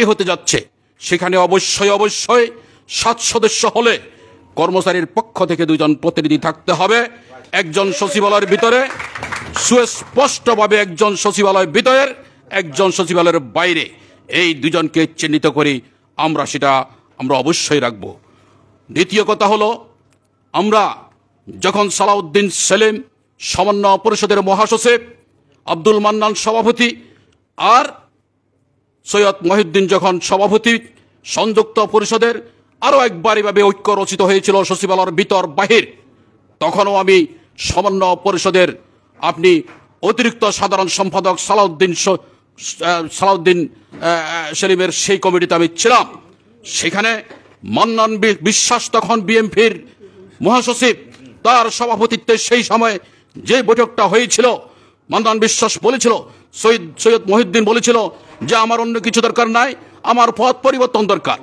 হতে যাচ্ছে, সেখানে অবশ্যই 7 সদস্য হলে কর্মচারীর পক্ষ থেকে 2 জন প্রতিনিধি থাকতে হবে। একজন সচিবালয়ের ভিতরে, সুস্পষ্টভাবে একজন সচিবালয়ের ভিতরে, একজন সচিবালয়ের বাইরে, এই 2 জনকে চিহ্নিত করি আমরা অবশ্যই রাখব। দ্বিতীয় কথা হলো, আমরা যখন সালাউদ্দিন সেলিম সমন্বয় পরিষদের মহাসচিব, আব্দুল মান্নান সভাপতি আর সৈয়দ মহিউদ্দিন যখন সভাপতি, সংযুক্ত পরিষদের আরও একবার এভাবে ঐক্য রচিত হয়েছিল সচিবালয়ের ভিতর বাহির, তখনও আমি সমন্বয় পরিষদের অতিরিক্ত সাধারণ সম্পাদক সালাউদ্দিন সেলিমের সেই কমিটিতে আমি ছিলাম। সেখানে মান্নান বিশ্বাস তখন বিএনপির মহাসচিব, তার সভাপতিত্বে সেই সময় যে বৈঠকটা হয়েছিল, মান্নান বিশ্বাস বলেছিল, সৈয়দ মহিউদ্দিন বলেছিল যে আমার অন্য কিছু দরকার নাই, আমার পথ পরিবর্তন দরকার।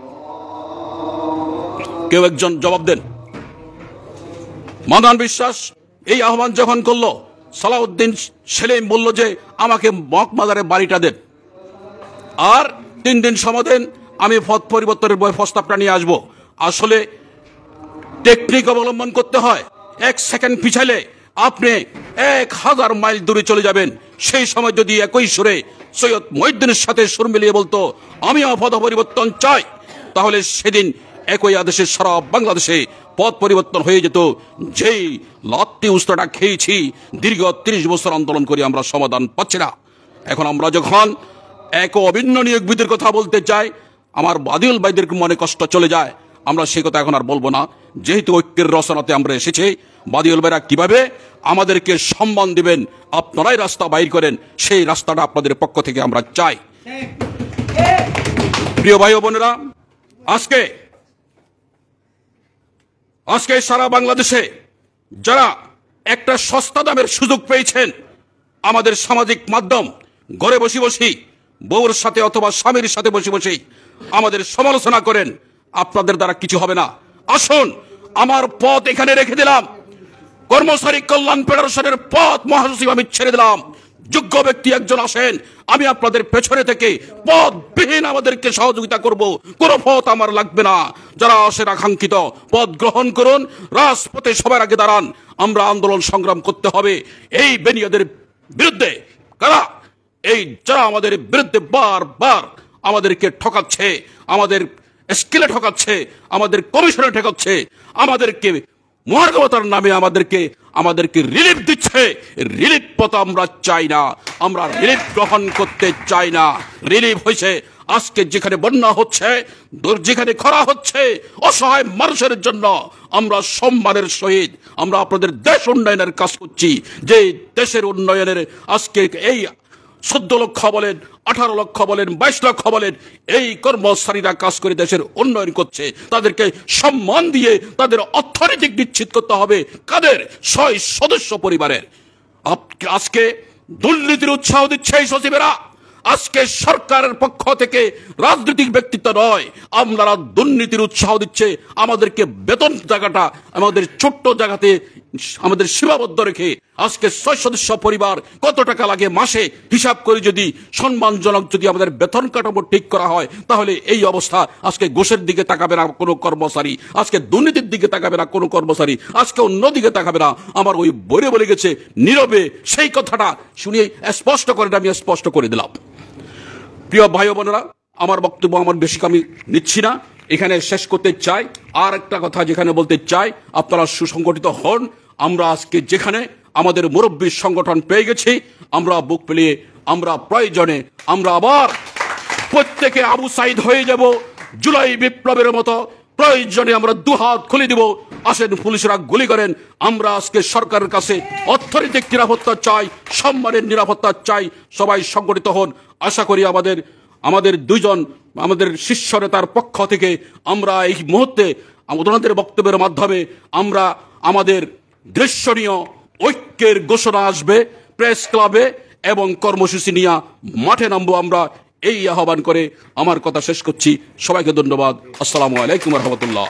কেউ একজন জবাব দেন। মান্নান বিশ্বাস এই আহ্বান যখন করলো, সালাউদ্দিন সেলিম বলল যে আমাকে মগবাজারে বাড়িটা দেন, আর 3 দিন সময় দেন, আমি পথ পরিবর্তনের প্রস্তাবটা নিয়ে আসবো। আসলে টেকনিক অবলম্বন করতে হয়। 1 সেকেন্ড পিছাইলে আপনি 1000 মাইল দূরে চলে যাবেন। সেই সময় যদি একই সুরে সৈয়দ মহিউদ্দিনের সাথে সুর মিলিয়ে বলতো আমিও পথ পরিবর্তন চাই, তাহলে সেদিন একই আদেশে সারা বাংলাদেশে পথ পরিবর্তন হয়ে যেত। যেই লাত্তি উস্তাটা খেয়েছি, দীর্ঘ 30 বছর আন্দোলন করে আমরা সমাধান পাচ্ছি না। এখন আমরা যখন এক অভিন্ন নিয়োগ বিধির কথা বলতে চাই, আমার বাদিউল ভাইদের মনে কষ্ট চলে যায়। আমরা সেই কথা এখন আর বলবো না, যেহেতু ঐক্যের রচনাতে আমরা এসেছি। বাদিউল ভাইরা কিভাবে আমাদেরকে সম্মান দিবেন, আপনারাই রাস্তা বাইর করেন, সেই রাস্তাটা আপনাদের পক্ষ থেকে আমরা চাই। প্রিয় ভাই ও বোনেরা, আজকে সারা বাংলাদেশে যারা একটা সস্তা দামের সুযোগ পেয়েছেন, আমাদের সামাজিক মাধ্যম, ঘরে বসে বসে বউর সাথে অথবা স্বামীর সাথে বসে বসে আমাদের সমালোচনা করেন, আপনাদের দ্বারা কিছু হবে না। আসুন, আমার পথ এখানে রেখে দিলাম, কর্মচারী কল্যাণ ফেডারেশনের পথ মহাসচিব আমি ছেড়ে দিলাম। যোগ্য ব্যক্তি একজন আসেন, আমি আপনাদের পেছনে থেকে পদবিহীন আমাদেরকে সহযোগিতা করব, কোনো পথ আমার লাগবে না। যারা আসেন আকাঙ্ক্ষিত পদ গ্রহণ করুন, রাজপথে সবার আগে দাঁড়ান। আমরা আন্দোলন সংগ্রাম করতে হবে এই বেনিয়াদের বিরুদ্ধে। যারা আমাদের বিরুদ্ধে বারবার আমাদেরকে ঠকাচ্ছে, আমাদের স্কিলে ঠকাচ্ছে, আমাদের কমিশনে ঠকাচ্ছে, আমাদেরকে মহার্গবতার নামে আমাদেরকে রিলিফ দিচ্ছে। রিলিফ পথ আমরা চাই না, আমরা রিলিফ গ্রহণ করতে চাই না। রিলিফ হয়েছে আজকে যেখানে বন্যা হচ্ছে, যেখানে খরা হচ্ছে, অসহায় মানুষের জন্য আমরা সম্মানের সহিত আমরা আপনাদের দেশ উন্নয়নের কাজ করছি। যে দেশের উন্নয়নের আজকে এই 14 লক্ষ বলেন, 18 লক্ষ বলেন, 22 লক্ষ বলেন, এই কর্মচারীরা কাজ করে দেশের উন্নয়ন করছে। তাদেরকে সম্মান দিয়ে তাদের অর্থনৈতিক নিশ্চিত করতে হবে। কাদের? 6 সদস্য পরিবারের। আজকে দুর্নীতির উৎসাহ দিচ্ছে এই সচিবেরা। আজকে সরকারের পক্ষ থেকে রাজনৈতিক ব্যক্তিত্ব নয়, আমরা দুর্নীতির উৎসাহ দিচ্ছে। আমাদেরকে বেতন জায়গাটা আমাদের ছোট্ট জায়গাতে আমাদের সীমাবদ্ধ রেখে আজকে 6 সদস্য পরিবার কত টাকা লাগে মাসে হিসাব করে যদি সম্মানজনক যদি আমাদের বেতন কাঠামো ঠিক করা হয়, তাহলে এই অবস্থা। আজকে ঘুষের দিকে তাকাবে না কোনো কর্মচারী, আজকে দুর্নীতির দিকে তাকাবে না কোনো কর্মচারী, আজকে অন্য দিকে তাকাবে না। আমার ওই বইয়ে বলে গেছে নীরবে, সেই কথাটা শুনিয়ে স্পষ্ট করে আমি স্পষ্ট করে দিলাম। প্রিয় ভাই ও বোনেরা, আমার বক্তব্য আমার বেশি আমি নিচ্ছি না, এখানে শেষ করতে চাই। আর একটা কথা যেখানে বলতে চাই, আপনারা সুসংগঠিত হন। আমরা আজকে যেখানে আমাদের মুরব্বীর সংগঠন পেয়ে গেছি, আমরা বুক পেলিয়ে আমরা প্রয়োজনে আমরা আবার প্রত্যেকে আবু সাইদ হয়ে যাব। জুলাই বিপ্লবের মতো প্রয়োজনে আমরা দুহাত খুলে দিব। আসেন, পুলিশরা গুলি করেন। আমরা আজকে সরকারের কাছে অর্থনৈতিক নিরাপত্তা চাই, সম্মানের নিরাপত্তা চাই। সবাই সংগঠিত হন। আশা করি আমাদের 2 জন আমাদের শীর্ষ নেতার পক্ষ থেকে আমরা এই মুহূর্তে ওনাদের বক্তব্যের মাধ্যমে আমরা আমাদের দৃশ্যনীয় ঐক্যের ঘোষণা আসবে প্রেস ক্লাবে এবং কর্মসূচি নিয়ে মাঠে নামবো আমরা। এই আহ্বান করে আমার কথা শেষ করছি। সবাইকে ধন্যবাদ। আসসালামু আলাইকুম ওয়া রাহমাতুল্লাহ।